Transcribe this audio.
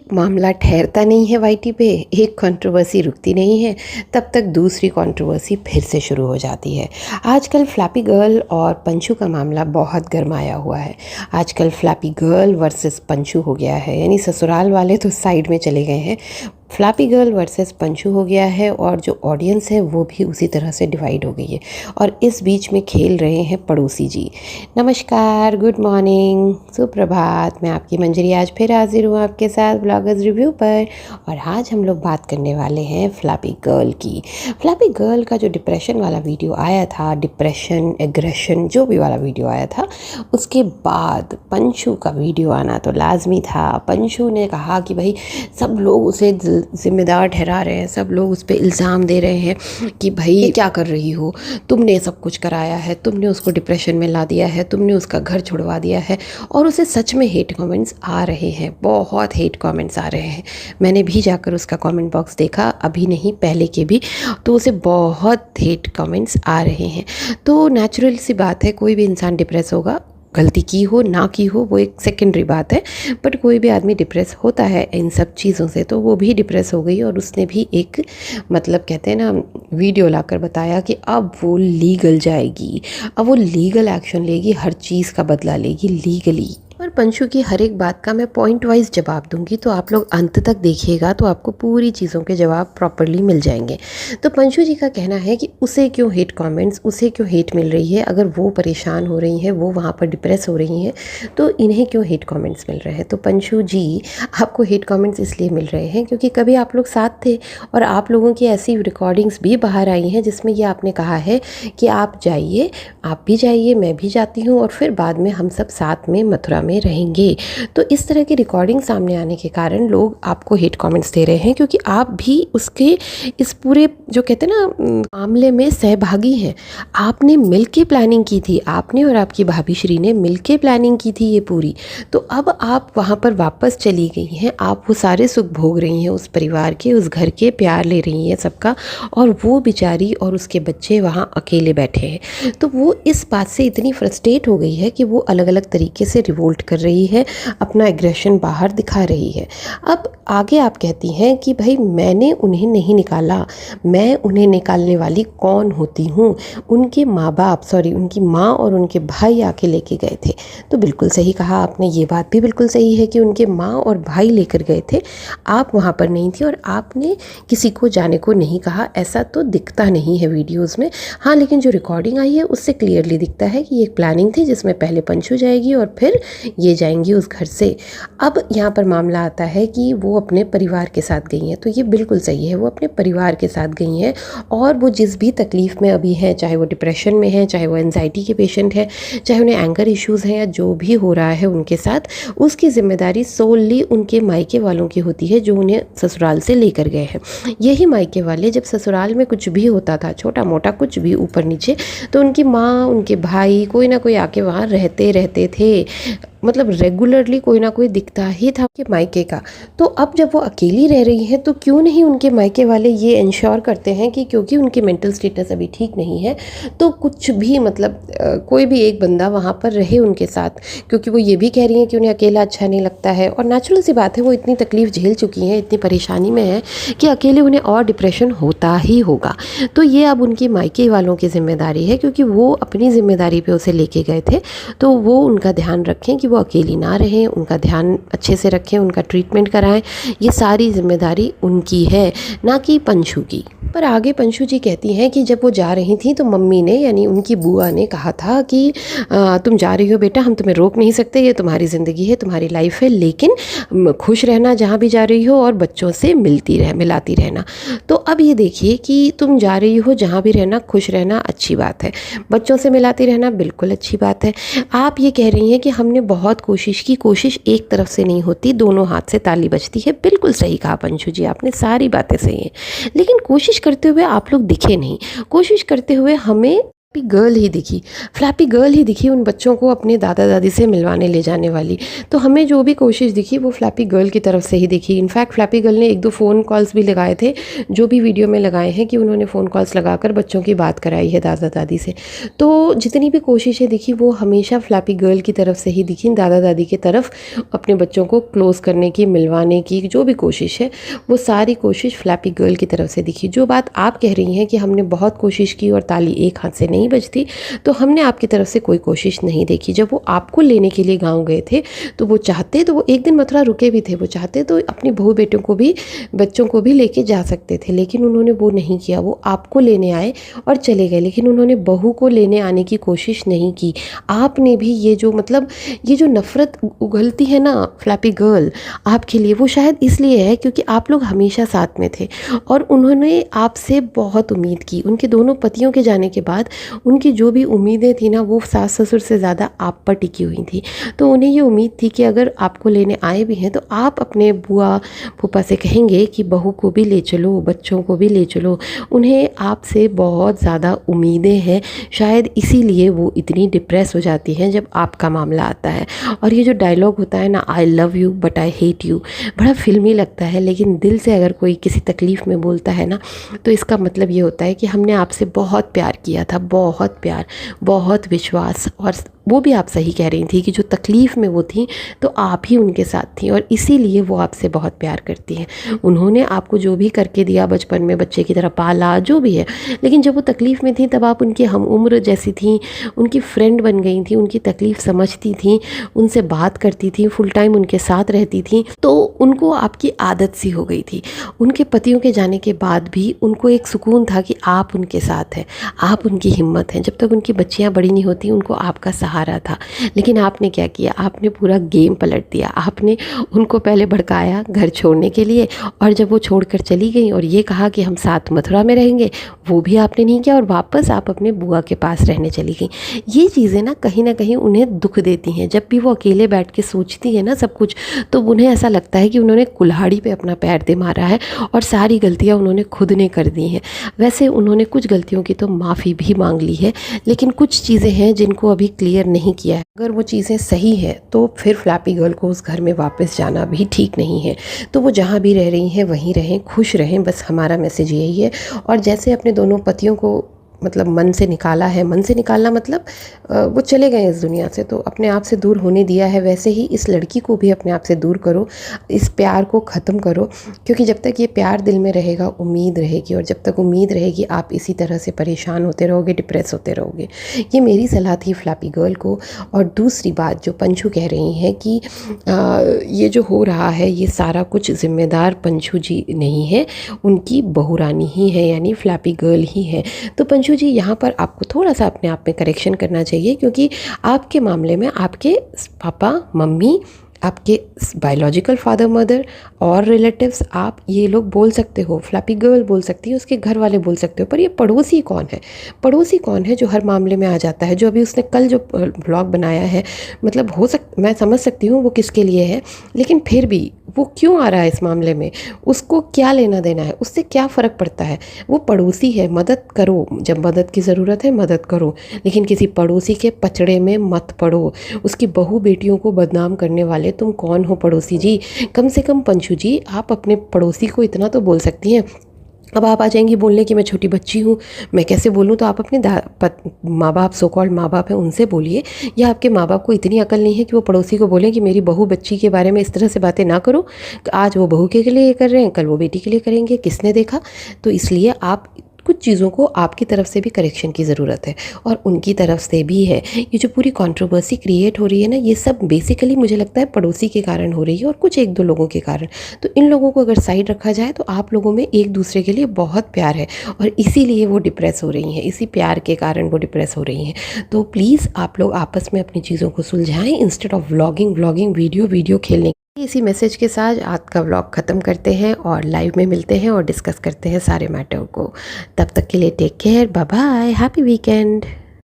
एक मामला ठहरता नहीं है वाईटी पे, एक कंट्रोवर्सी रुकती नहीं है, तब तक दूसरी कंट्रोवर्सी फिर से शुरू हो जाती है। आजकल फ्लैपी गर्ल और पंचू का मामला बहुत गरमाया हुआ है। आजकल फ्लैपी गर्ल वर्सेस पंचू हो गया है, यानी ससुराल वाले तो साइड में चले गए हैं, फ्लैपी गर्ल वर्सेस पंचू हो गया है और जो ऑडियंस है वो भी उसी तरह से डिवाइड हो गई है। और इस बीच में खेल रहे हैं पड़ोसी जी। नमस्कार, गुड मॉर्निंग, सुप्रभात। मैं आपकी मंजरी आज फिर हाजिर हूँ आपके साथ ब्लॉगर्स रिव्यू पर। और आज हम लोग बात करने वाले हैं फ्लैपी गर्ल की। फ्लैपी गर्ल का जो डिप्रेशन वाला वीडियो आया था, डिप्रेशन एग्रेशन जो भी वाला वीडियो आया था, उसके बाद पंचू का वीडियो आना तो लाजमी था। पंचू ने कहा कि भाई सब लोग उसे जिम्मेदार ठहरा रहे हैं, सब लोग उस पर इल्ज़ाम दे रहे हैं कि भाई क्या कर रही हो, तुमने सब कुछ कराया है, तुमने उसको डिप्रेशन में ला दिया है, तुमने उसका घर छुड़वा दिया है। और उसे सच में हेट कमेंट्स आ रहे हैं, बहुत हेट कमेंट्स आ रहे हैं। मैंने भी जाकर उसका कमेंट बॉक्स देखा, अभी नहीं पहले के भी, तो उसे बहुत हेट कमेंट्स आ रहे हैं। तो नेचुरल सी बात है, कोई भी इंसान डिप्रेस होगा, गलती की हो ना की हो वो एक सेकेंडरी बात है, बट कोई भी आदमी डिप्रेस होता है इन सब चीज़ों से। तो वो भी डिप्रेस हो गई और उसने भी एक मतलब कहते हैं ना वीडियो लाकर बताया कि अब वो लीगल जाएगी, अब वो लीगल एक्शन लेगी, हर चीज़ का बदला लेगी लीगली। और पंचू की हर एक बात का मैं पॉइंट वाइज जवाब दूंगी, तो आप लोग अंत तक देखिएगा तो आपको पूरी चीज़ों के जवाब प्रॉपरली मिल जाएंगे। तो पंचू जी का कहना है कि उसे क्यों हेट कमेंट्स, उसे क्यों हेट मिल रही है, अगर वो परेशान हो रही हैं, वो वहाँ पर डिप्रेस हो रही हैं, तो इन्हें क्यों हेट कमेंट्स मिल रहे हैं। तो पंचू जी, आपको हेट कमेंट्स इसलिए मिल रहे हैं क्योंकि कभी आप लोग साथ थे और आप लोगों की ऐसी रिकॉर्डिंग्स भी बाहर आई हैं जिसमें ये आपने कहा है कि आप जाइए, आप भी जाइए, मैं भी जाती हूँ और फिर बाद में हम सब साथ में मथुरा में रहेंगे। तो इस तरह की रिकॉर्डिंग सामने आने के कारण लोग आपको हेट कमेंट्स दे रहे हैं, क्योंकि आप भी उसके इस पूरे जो कहते हैं ना मामले में सहभागी हैं। आपने मिलके प्लानिंग की थी, आपने और आपकी भाभी श्री ने मिलके प्लानिंग की थी ये पूरी। तो अब आप वहाँ पर वापस चली गई हैं, आप वो सारे सुख भोग रही हैं, उस परिवार के, उस घर के प्यार ले रही हैं सबका, और वो बेचारी और उसके बच्चे वहाँ अकेले बैठे हैं। तो वो इस बात से इतनी फ्रस्ट्रेट हो गई है कि वो अलग अलग तरीके से रिवोल्ट कर रही है, अपना एग्रेशन बाहर दिखा रही है। अब आगे आप कहती हैं कि भाई मैंने उन्हें नहीं निकाला, मैं उन्हें निकालने वाली कौन होती हूँ, उनके माँ बाप, सॉरी उनकी माँ और उनके भाई आके लेके गए थे। तो बिल्कुल सही कहा आपने, ये बात भी बिल्कुल सही है कि उनके माँ और भाई लेकर गए थे, आप वहाँ पर नहीं थी और आपने किसी को जाने को नहीं कहा। ऐसा तो दिखता नहीं है वीडियोज़ में, हाँ, लेकिन जो रिकॉर्डिंग आई है उससे क्लियरली दिखता है कि ये एक प्लानिंग थी जिसमें पहले पंचू जाएगी और फिर ये जाएंगी उस घर से। अब यहाँ पर मामला आता है कि वो अपने परिवार के साथ गई हैं, तो ये बिल्कुल सही है, वो अपने परिवार के साथ गई हैं और वो जिस भी तकलीफ़ में अभी हैं, चाहे वो डिप्रेशन में है, चाहे वो एंजाइटी के पेशेंट है, चाहे उन्हें एंगर इश्यूज़ हैं, या जो भी हो रहा है उनके साथ, उसकी जिम्मेदारी सोलली उनके मायके वालों की होती है जो उन्हें ससुराल से लेकर गए हैं। यही मायके वाले जब ससुराल में कुछ भी होता था, छोटा मोटा कुछ भी ऊपर नीचे, तो उनकी माँ, उनके भाई, कोई ना कोई आके वहाँ रहते थे, मतलब रेगुलरली कोई ना कोई दिखता ही था उनके मायके का। तो अब जब वो अकेली रह रही हैं तो क्यों नहीं उनके मायके वाले ये इंश्योर करते हैं कि क्योंकि उनकी मेंटल स्टेटस अभी ठीक नहीं है, तो कुछ भी मतलब कोई भी एक बंदा वहाँ पर रहे उनके साथ, क्योंकि वो ये भी कह रही हैं कि उन्हें अकेला अच्छा नहीं लगता है। और नेचुरल सी बात है, वो इतनी तकलीफ़ झेल चुकी हैं, इतनी परेशानी में है कि अकेले उन्हें और डिप्रेशन होता ही होगा। तो ये अब उनकी मायके वालों की जिम्मेदारी है, क्योंकि वो अपनी जिम्मेदारी पे उसे लेके गए थे, तो वो उनका ध्यान रखें कि वो अकेली ना रहें, उनका ध्यान अच्छे से रखें, उनका ट्रीटमेंट कराएं। ये सारी जिम्मेदारी उनकी है, ना कि पंचू की। पर आगे पंचू जी कहती हैं कि जब वो जा रही थी तो मम्मी ने, यानी उनकी बुआ ने कहा था कि तुम जा रही हो बेटा, हम तुम्हें रोक नहीं सकते, ये तुम्हारी ज़िंदगी है, तुम्हारी लाइफ है, लेकिन खुश रहना जहाँ भी जा रही हो और बच्चों से मिलाती रहना। तो अब ये देखिए कि तुम जा रही हो जहाँ भी रहना, खुश रहना अच्छी बात है, बच्चों से मिलाती रहना बिल्कुल अच्छी बात है। आप ये कह रही हैं कि हमने बहुत कोशिश की, कोशिश एक तरफ से नहीं होती, दोनों हाथ से ताली बजती है। बिल्कुल सही कहा पंचू जी, आपने सारी बातें सही हैं, लेकिन कोशिश करते हुए आप लोग दिखे नहीं, कोशिश करते हुए हमें गर्ल ही दिखी, फ्लैपी गर्ल ही दिखी उन बच्चों को अपने दादा दादी से मिलवाने ले जाने वाली। तो हमें जो भी कोशिश दिखी वो फ्लैपी गर्ल की तरफ से ही दिखी। इनफैक्ट फ्लैपी गर्ल ने एक दो फ़ोन कॉल्स भी लगाए थे, जो भी वीडियो में लगाए हैं कि उन्होंने फ़ोन कॉल्स लगाकर बच्चों की बात कराई है दादा दादी से। तो जितनी भी कोशिशें दिखी वो हमेशा फ्लैपी गर्ल की तरफ से ही दिखी, दादा दादी की तरफ अपने बच्चों को क्लोज़ करने की, मिलवाने की जो भी कोशिश है वो सारी कोशिश फ्लैपी गर्ल की तरफ से दिखी। जो बात आप कह रही हैं कि हमने बहुत कोशिश की और ताली एक हाथ से नहीं बजती, तो हमने आपकी तरफ से कोई कोशिश नहीं देखी। जब वो आपको लेने के लिए गांव गए थे तो वो चाहते तो वो एक दिन मथुरा रुके भी थे, वो चाहते तो अपनी बहू बेटों को भी, बच्चों को भी लेके जा सकते थे, लेकिन उन्होंने वो नहीं किया। वो आपको लेने आए और चले गए, लेकिन उन्होंने बहू को लेने आने की कोशिश नहीं की। आपने भी ये जो मतलब ये जो नफ़रत उगलती है ना फ्लैपी गर्ल आपके लिए, वो शायद इसलिए है क्योंकि आप लोग हमेशा साथ में थे और उन्होंने आपसे बहुत उम्मीद की। उनके दोनों पतियों के जाने के बाद उनकी जो भी उम्मीदें थी ना वो सास ससुर से ज़्यादा आप पर टिकी हुई थी। तो उन्हें ये उम्मीद थी कि अगर आपको लेने आए भी हैं तो आप अपने बुआ फूफा से कहेंगे कि बहू को भी ले चलो, बच्चों को भी ले चलो। उन्हें आपसे बहुत ज़्यादा उम्मीदें हैं, शायद इसीलिए वो इतनी डिप्रेस हो जाती हैं जब आपका मामला आता है। और ये जो डायलॉग होता है ना, I love you but I hate you, बड़ा फिल्मी लगता है, लेकिन दिल से अगर कोई किसी तकलीफ़ में बोलता है ना तो इसका मतलब ये होता है कि हमने आपसे बहुत प्यार किया था, बहुत प्यार, बहुत विश्वास। और वो भी आप सही कह रही थी कि जो तकलीफ़ में वो थी तो आप ही उनके साथ थी और इसीलिए वो आपसे बहुत प्यार करती हैं। उन्होंने आपको जो भी करके दिया, बचपन में बच्चे की तरह पाला, जो भी है, लेकिन जब वो तकलीफ़ में थी तब आप उनकी हम उम्र जैसी थी, उनकी फ्रेंड बन गई थी, उनकी तकलीफ़ समझती थी, उनसे बात करती थी, फुल टाइम उनके साथ रहती थी। तो उनको आपकी आदत सी हो गई थी। उनके पतियों के जाने के बाद भी उनको एक सुकून था कि आप उनके साथ हैं, आप उनकी हिम्मत हैं। जब तक उनकी बच्चियां बड़ी नहीं होती उनको आपका सहारा था, लेकिन आपने क्या किया, आपने पूरा गेम पलट दिया। आपने उनको पहले भड़काया घर छोड़ने के लिए, और जब वो छोड़कर चली गई और ये कहा कि हम साथ मथुरा में रहेंगे, वो भी आपने नहीं किया और वापस आप अपने बुआ के पास रहने चली गई। ये चीज़ें ना कहीं उन्हें दुख देती हैं। जब भी वो अकेले बैठ के सोचती है ना सब कुछ, तो उन्हें ऐसा लगता है कि उन्होंने कुल्हाड़ी पे अपना पैर दे मारा है और सारी गलतियाँ उन्होंने खुद ने कर दी हैं। वैसे उन्होंने कुछ गलतियों की तो माफ़ी भी मांग ली है, लेकिन कुछ चीज़ें हैं जिनको अभी क्लियर नहीं किया है। अगर वो चीज़ें सही हैं तो फिर फ्लैपी गर्ल को उस घर में वापस जाना भी ठीक नहीं है। तो वो जहाँ भी रह रही हैं वहीं रहें, खुश रहें, बस हमारा मैसेज यही है। और जैसे अपने दोनों पतियों को मतलब मन से निकाला है, मन से निकालना मतलब वो चले गए इस दुनिया से तो अपने आप से दूर होने दिया है, वैसे ही इस लड़की को भी अपने आप से दूर करो, इस प्यार को ख़त्म करो। क्योंकि जब तक ये प्यार दिल में रहेगा उम्मीद रहेगी, और जब तक उम्मीद रहेगी आप इसी तरह से परेशान होते रहोगे, डिप्रेस होते रहोगे। ये मेरी सलाह थी फ्लैपी गर्ल को। और दूसरी बात जो पंचू कह रही हैं कि ये जो हो रहा है ये सारा कुछ ज़िम्मेदार पंचू जी नहीं है, उनकी बहू रानी ही है, यानी फ्लैपी गर्ल ही है। तो पंचू जी यहाँ पर आपको थोड़ा सा अपने आप में करेक्शन करना चाहिए, क्योंकि आपके मामले में आपके पापा मम्मी, आपके बायोलॉजिकल फादर मदर और रिलेटिव्स, आप ये लोग बोल सकते हो, फ्लैपी गर्ल बोल सकती है, उसके घर वाले बोल सकते हो, पर ये पड़ोसी कौन है? पड़ोसी कौन है जो हर मामले में आ जाता है? जो अभी उसने कल जो ब्लॉग बनाया है, मतलब मैं समझ सकती हूँ वो किसके लिए है, लेकिन फिर भी वो क्यों आ रहा है इस मामले में? उसको क्या लेना देना है? उससे क्या फ़र्क पड़ता है? वो पड़ोसी है, मदद करो, जब मदद की ज़रूरत है मदद करो, लेकिन किसी पड़ोसी के पचड़े में मत पड़ो। उसकी बहू बेटियों को बदनाम करने वाले तुम कौन हो पड़ोसी जी? कम से कम पंचू जी आप अपने पड़ोसी को इतना तो बोल सकती हैं। अब आप आ जाएंगी बोलने कि मैं छोटी बच्ची हूँ, मैं कैसे बोलूँ? तो आप अपने माँ बाप, सो कॉल्ड माँ बाप हैं, उनसे बोलिए। या आपके माँ बाप को इतनी अकल नहीं है कि वो पड़ोसी को बोलें कि मेरी बहू बच्ची के बारे में इस तरह से बातें ना करो। आज वो बहू के लिए कर रहे हैं, कल वो बेटी के लिए करेंगे, किसने देखा? तो इसलिए आप कुछ चीज़ों को आपकी तरफ से भी करेक्शन की ज़रूरत है और उनकी तरफ से भी है। ये जो पूरी कंट्रोवर्सी क्रिएट हो रही है ना, ये सब बेसिकली मुझे लगता है पड़ोसी के कारण हो रही है और कुछ एक दो लोगों के कारण। तो इन लोगों को अगर साइड रखा जाए तो आप लोगों में एक दूसरे के लिए बहुत प्यार है और इसीलिए वो डिप्रेस हो रही हैं, इसी प्यार के कारण वो डिप्रेस हो रही हैं। तो प्लीज़ आप लोग आपस में अपनी चीज़ों को सुलझाएं इंस्टेड ऑफ व्लॉगिंग वीडियो खेलने। इसी मैसेज के साथ आज का व्लॉग ख़त्म करते हैं और लाइव में मिलते हैं और डिस्कस करते हैं सारे मैटर को। तब तक के लिए take care, bye bye, happy weekend.